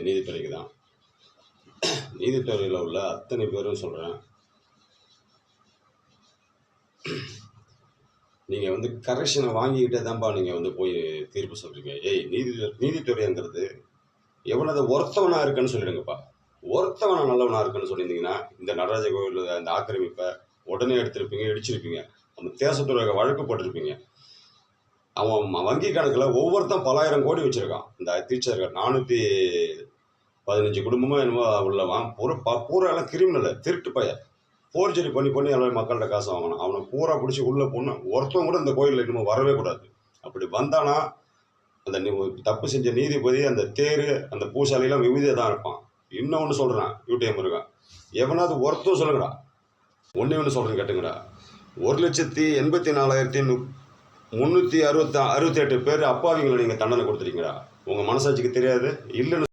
நீதித்துறைக்கு தான். நீதித்துறையில் உள்ள அத்தனை பேரும் சொல்கிறேன், நீங்கள் கரெக்ஷனை வாங்கிக்கிட்டே தான்ப்பா நீங்கள் போய் தீர்ப்பு சொல்கிறீங்க. நீதித்துறைங்கிறது எவ்வளோ ஒருத்தவனாக இருக்குன்னு சொல்லிடுங்கப்பா. ஒருத்தவனை நல்லவனாக இருக்குன்னு சொல்லியிருந்தீங்கன்னா இந்த நடராஜ கோவில் அந்த ஆக்கிரமிப்பை உடனே எடுத்திருப்பீங்க, இடிச்சிருப்பீங்க, அந்த தேசத்துறை வழக்கு போட்டிருப்பீங்க. அவன் வங்கி கணக்கில் ஒவ்வொருத்தன் பலாயிரம் கோடி வச்சுருக்கான். இந்த டீச்சர்கள் 415 குடும்பமாக என்னமோ உள்ளவன் பூரா எல்லாம் கிரிமினல், திருட்டு பையன், ஃபோர்ஜரி பண்ணி எல்லாம் மக்கள்கிட்ட காசு வாங்கணும். அவனை பூரா பிடிச்சி உள்ளே போடணும். ஒருத்தவங்க கூட இந்த கோயிலில் இன்னமும் வரவே கூடாது. அப்படி வந்தானா அந்த தப்பு செஞ்ச நீதிபதி, அந்த தேர், அந்த பூசாலையெல்லாம் விவிதியாக தான் இருப்பான். இன்னொன்று சொல்கிறேன், யூடிஎம் இருக்கேன், எவனாவது ஒருத்தம் சொல்லுங்கடா, ஒன்று சொல்கிறேன் கேட்டுங்கடா. 1,84,368 பேர் அப்பாவிங்களை நீங்கள் தண்டனை கொடுத்துருக்கீங்கடா. உங்கள் மனசாட்சிக்கு தெரியாது இல்லைன்னு